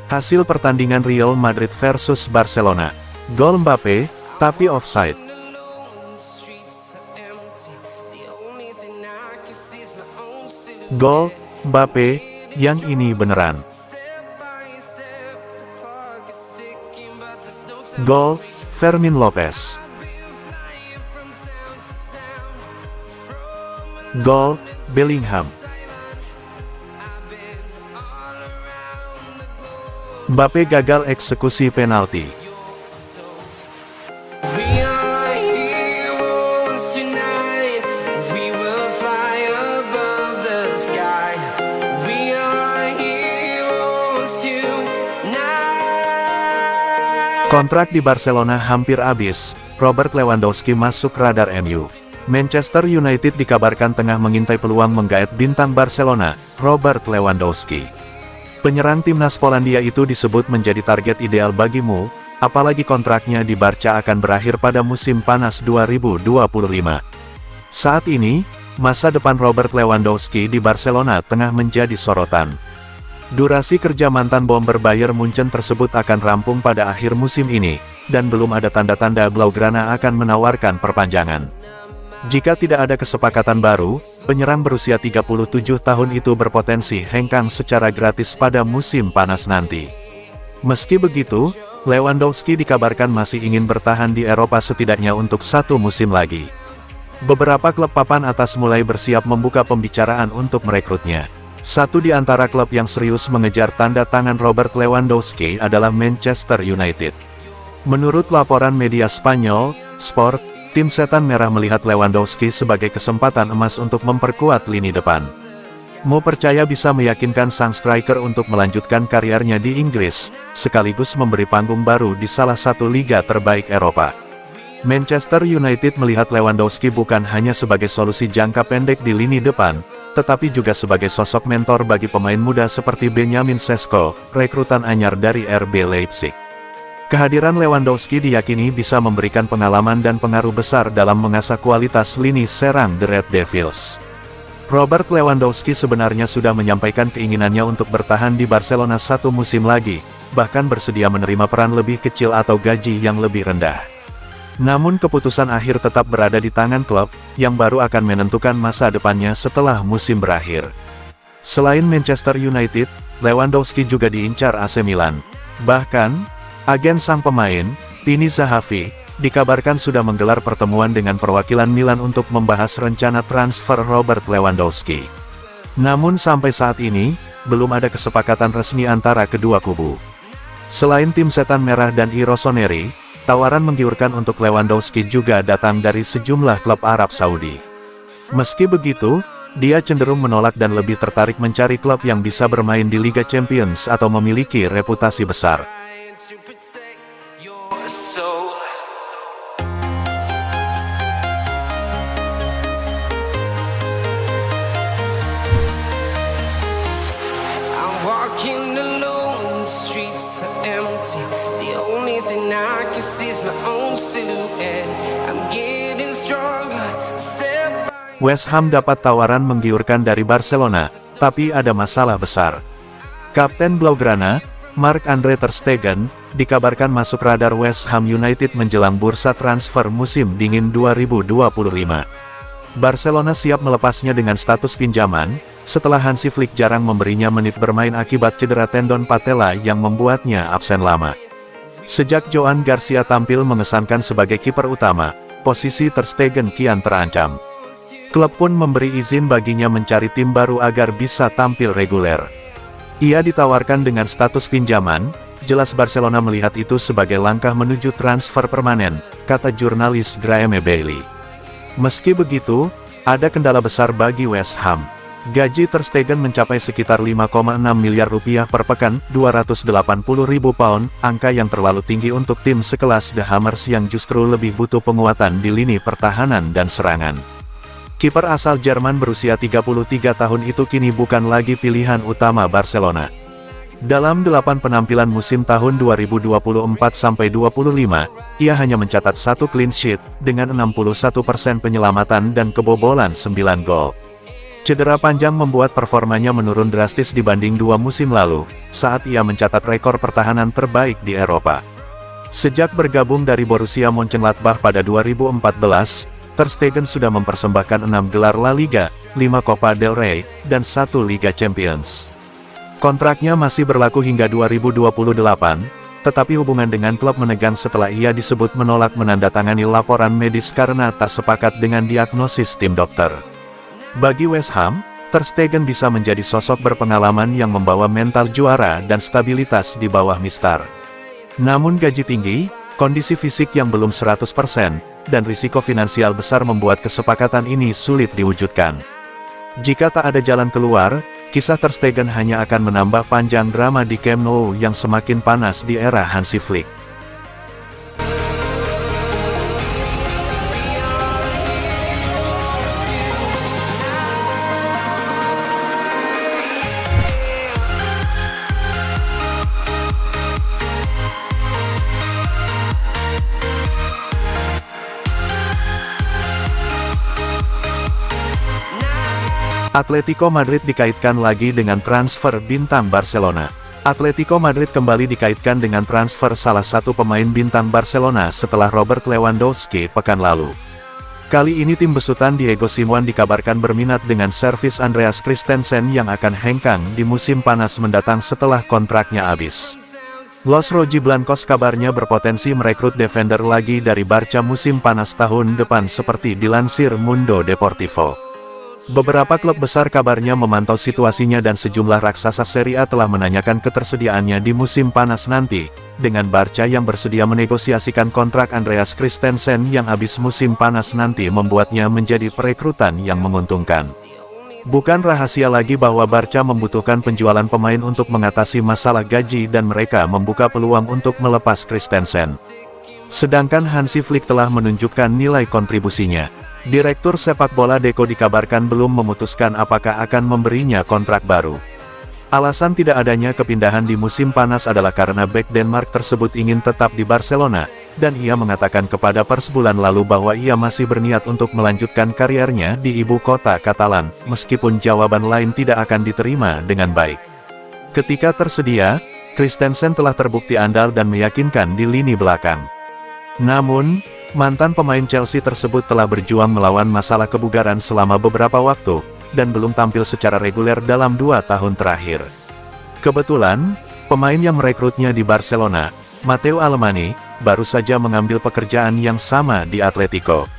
Hasil pertandingan Real Madrid versus Barcelona. Gol Mbappe, tapi offside. Gol Mbappe, yang ini beneran. Gol Fermin Lopez. Gol Bellingham. Mbappe gagal eksekusi penalti. Kontrak di Barcelona hampir habis, Robert Lewandowski masuk radar MU. Manchester United dikabarkan tengah mengintai peluang menggait bintang Barcelona, Robert Lewandowski. Penyerang timnas Polandia itu disebut menjadi target ideal bagimu, apalagi kontraknya di Barca akan berakhir pada musim panas 2025. Saat ini, masa depan Robert Lewandowski di Barcelona tengah menjadi sorotan. Durasi kerja mantan bomber Bayern Munchen tersebut akan rampung pada akhir musim ini, dan belum ada tanda-tanda Blaugrana akan menawarkan perpanjangan. Jika tidak ada kesepakatan baru, penyerang berusia 37 tahun itu berpotensi hengkang secara gratis pada musim panas nanti. Meski begitu, Lewandowski dikabarkan masih ingin bertahan di Eropa setidaknya untuk 1 musim lagi. Beberapa klub papan atas mulai bersiap membuka pembicaraan untuk merekrutnya. Satu di antara klub yang serius mengejar tanda tangan Robert Lewandowski adalah Manchester United. Menurut laporan media Spanyol, Sport, tim Setan Merah melihat Lewandowski sebagai kesempatan emas untuk memperkuat lini depan. Mo percaya bisa meyakinkan sang striker untuk melanjutkan karirnya di Inggris, sekaligus memberi panggung baru di salah satu liga terbaik Eropa. Manchester United melihat Lewandowski bukan hanya sebagai solusi jangka pendek di lini depan, tetapi juga sebagai sosok mentor bagi pemain muda seperti Benjamin Sesko, rekrutan anyar dari RB Leipzig. Kehadiran Lewandowski diyakini bisa memberikan pengalaman dan pengaruh besar dalam mengasah kualitas lini serang The Red Devils. Robert Lewandowski sebenarnya sudah menyampaikan keinginannya untuk bertahan di Barcelona 1 musim lagi, bahkan bersedia menerima peran lebih kecil atau gaji yang lebih rendah. Namun keputusan akhir tetap berada di tangan klub, yang baru akan menentukan masa depannya setelah musim berakhir. Selain Manchester United, Lewandowski juga diincar AC Milan. Bahkan, agen sang pemain, Tini Zahavi, dikabarkan sudah menggelar pertemuan dengan perwakilan Milan untuk membahas rencana transfer Robert Lewandowski. Namun sampai saat ini, belum ada kesepakatan resmi antara kedua kubu. Selain tim Setan Merah dan I Rossoneri, tawaran menggiurkan untuk Lewandowski juga datang dari sejumlah klub Arab Saudi. Meski begitu, dia cenderung menolak dan lebih tertarik mencari klub yang bisa bermain di Liga Champions atau memiliki reputasi besar. West Ham dapat tawaran menggiurkan dari Barcelona, tapi ada masalah besar. Kapten Blaugrana, Marc-Andre ter Stegen, dikabarkan masuk radar West Ham United menjelang bursa transfer musim dingin 2025. Barcelona siap melepasnya dengan status pinjaman, setelah Hansi Flick jarang memberinya menit bermain akibat cedera tendon patella yang membuatnya absen lama. Sejak Joan Garcia tampil mengesankan sebagai kiper utama, posisi ter Stegen kian terancam. Klub pun memberi izin baginya mencari tim baru agar bisa tampil reguler. Ia ditawarkan dengan status pinjaman, jelas Barcelona melihat itu sebagai langkah menuju transfer permanen, kata jurnalis Graeme Bailey. Meski begitu, ada kendala besar bagi West Ham. Gaji ter Stegen mencapai sekitar 5,6 miliar rupiah per pekan, 280.000 pound, angka yang terlalu tinggi untuk tim sekelas The Hammers yang justru lebih butuh penguatan di lini pertahanan dan serangan. Kiper asal Jerman berusia 33 tahun itu kini bukan lagi pilihan utama Barcelona. Dalam 8 penampilan musim tahun 2024-25, ia hanya mencatat 1 clean sheet, dengan 61% penyelamatan dan kebobolan 9 gol. Cedera panjang membuat performanya menurun drastis dibanding 2 musim lalu, saat ia mencatat rekor pertahanan terbaik di Eropa. Sejak bergabung dari Borussia Mönchengladbach pada 2014, Ter Stegen sudah mempersembahkan 6 gelar La Liga, 5 Copa del Rey, dan 1 Liga Champions. Kontraknya masih berlaku hingga 2028, tetapi hubungan dengan klub menegang setelah ia disebut menolak menandatangani laporan medis karena tak sepakat dengan diagnosis tim dokter. Bagi West Ham, Ter Stegen bisa menjadi sosok berpengalaman yang membawa mental juara dan stabilitas di bawah mistar. Namun gaji tinggi, kondisi fisik yang belum 100%, dan risiko finansial besar membuat kesepakatan ini sulit diwujudkan. Jika tak ada jalan keluar, kisah Ter Stegen hanya akan menambah panjang drama di Camp Nou yang semakin panas di era Hansi Flick. Atletico Madrid dikaitkan lagi dengan transfer bintang Barcelona. Atletico Madrid kembali dikaitkan dengan transfer salah satu pemain bintang Barcelona setelah Robert Lewandowski pekan lalu. Kali ini tim besutan Diego Simeone dikabarkan berminat dengan servis Andreas Christensen yang akan hengkang di musim panas mendatang setelah kontraknya habis. Los Rojiblancos kabarnya berpotensi merekrut defender lagi dari Barca musim panas tahun depan seperti dilansir Mundo Deportivo. Beberapa klub besar kabarnya memantau situasinya dan sejumlah raksasa Serie A telah menanyakan ketersediaannya di musim panas nanti, dengan Barca yang bersedia menegosiasikan kontrak Andreas Christensen yang habis musim panas nanti membuatnya menjadi perekrutan yang menguntungkan. Bukan rahasia lagi bahwa Barca membutuhkan penjualan pemain untuk mengatasi masalah gaji dan mereka membuka peluang untuk melepas Christensen. Sedangkan Hansi Flick telah menunjukkan nilai kontribusinya. Direktur sepak bola Deco dikabarkan belum memutuskan apakah akan memberinya kontrak baru. Alasan tidak adanya kepindahan di musim panas adalah karena bek Denmark tersebut ingin tetap di Barcelona, dan ia mengatakan kepada Pers bulan lalu bahwa ia masih berniat untuk melanjutkan karirnya di ibu kota Katalan, meskipun jawaban lain tidak akan diterima dengan baik. Ketika tersedia, Christensen telah terbukti andal dan meyakinkan di lini belakang. Namun, mantan pemain Chelsea tersebut telah berjuang melawan masalah kebugaran selama beberapa waktu, dan belum tampil secara reguler dalam 2 tahun terakhir. Kebetulan, pemain yang merekrutnya di Barcelona, Matteo Alemany, baru saja mengambil pekerjaan yang sama di Atletico.